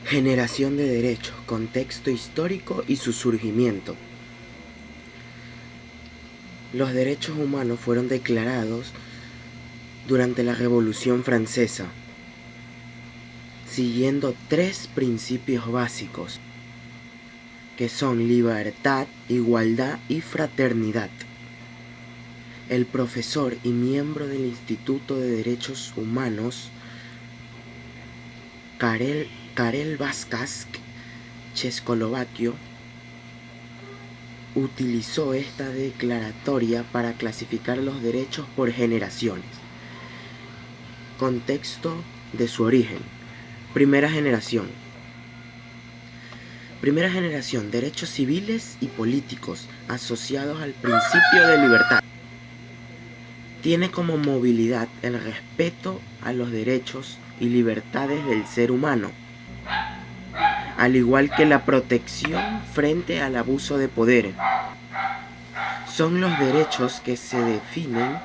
Generación de derechos, contexto histórico y su surgimiento. Los derechos humanos fueron declarados durante la Revolución Francesa, siguiendo tres principios básicos, que son libertad, igualdad y fraternidad. El profesor y miembro del Instituto de Derechos Humanos, Karel Vázquez, checoslovaquio, utilizó esta declaratoria para clasificar los derechos por generaciones. Contexto de su origen. Primera generación. Primera generación, derechos civiles y políticos asociados al principio de libertad. Tiene como movilidad el respeto a los derechos y libertades del ser humano, al igual que la protección frente al abuso de poder. Son los derechos que se definen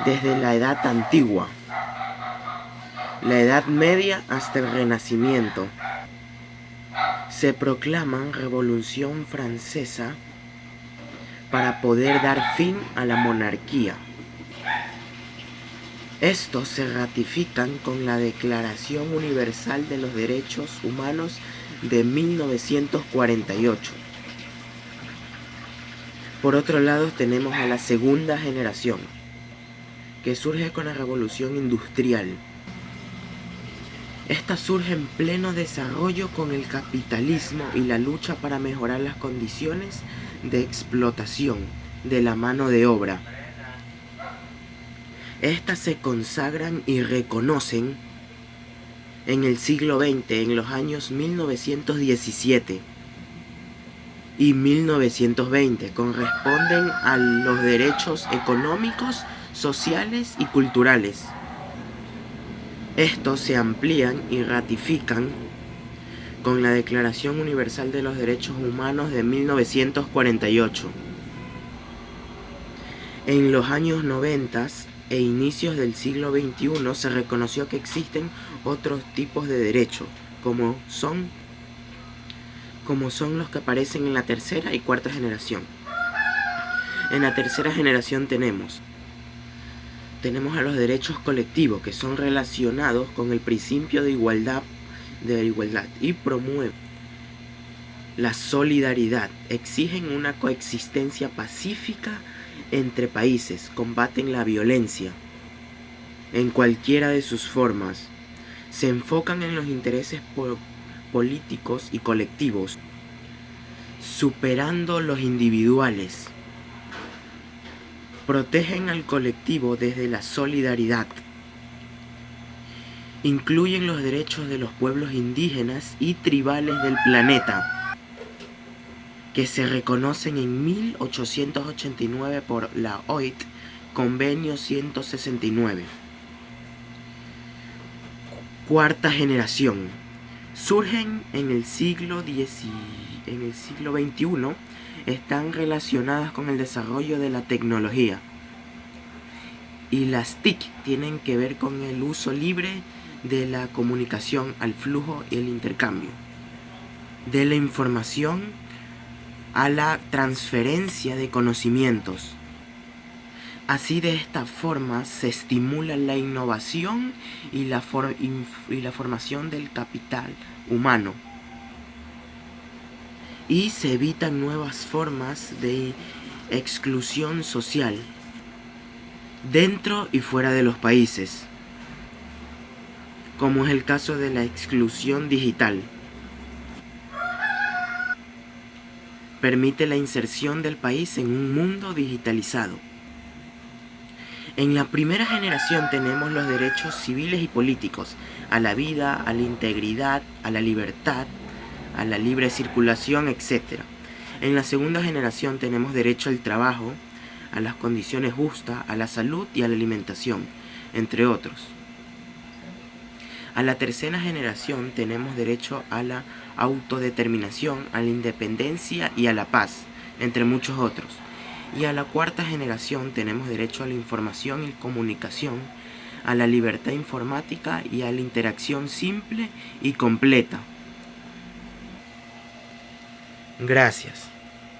desde la Edad Antigua, la Edad Media hasta el Renacimiento. Se proclaman Revolución Francesa para poder dar fin a la monarquía. Estos se ratifican con la Declaración Universal de los Derechos Humanos de 1948. Por otro lado tenemos a la segunda generación, que surge con la Revolución Industrial. Esta surge en pleno desarrollo con el capitalismo y la lucha para mejorar las condiciones de explotación de la mano de obra. Estas se consagran y reconocen en el siglo XX, en los años 1917 y 1920, corresponden a los derechos económicos, sociales y culturales. Estos se amplían y ratifican con la Declaración Universal de los Derechos Humanos de 1948. En los años 90 e inicios del siglo XXI se reconoció que existen otros tipos de derechos, como son los que aparecen en la tercera y cuarta generación. En la tercera generación tenemos a los derechos colectivos, que son relacionados con el principio de igualdad y promueven la solidaridad, exigen una coexistencia pacífica entre países, combaten la violencia en cualquiera de sus formas, se enfocan en los intereses políticos y colectivos, superando los individuales, protegen al colectivo desde la solidaridad, incluyen los derechos de los pueblos indígenas y tribales del planeta, que se reconocen en 1889 por la OIT, Convenio 169. Cuarta generación. Surgen en el siglo XXI, están relacionadas con el desarrollo de la tecnología. Y las TIC tienen que ver con el uso libre de la comunicación, al flujo y el intercambio de la información, a la transferencia de conocimientos. Así, de esta forma se estimula la innovación y la formación del capital humano, y se evitan nuevas formas de exclusión social dentro y fuera de los países, como es el caso de la exclusión digital. Permite la inserción del país en un mundo digitalizado. En la primera generación tenemos los derechos civiles y políticos, a la vida, a la integridad, a la libertad, a la libre circulación, etc. En la segunda generación tenemos derecho al trabajo, a las condiciones justas, a la salud y a la alimentación, entre otros. A la tercera generación tenemos derecho a la autodeterminación, a la independencia y a la paz, entre muchos otros. Y a la cuarta generación tenemos derecho a la información y comunicación, a la libertad informática y a la interacción simple y completa. Gracias.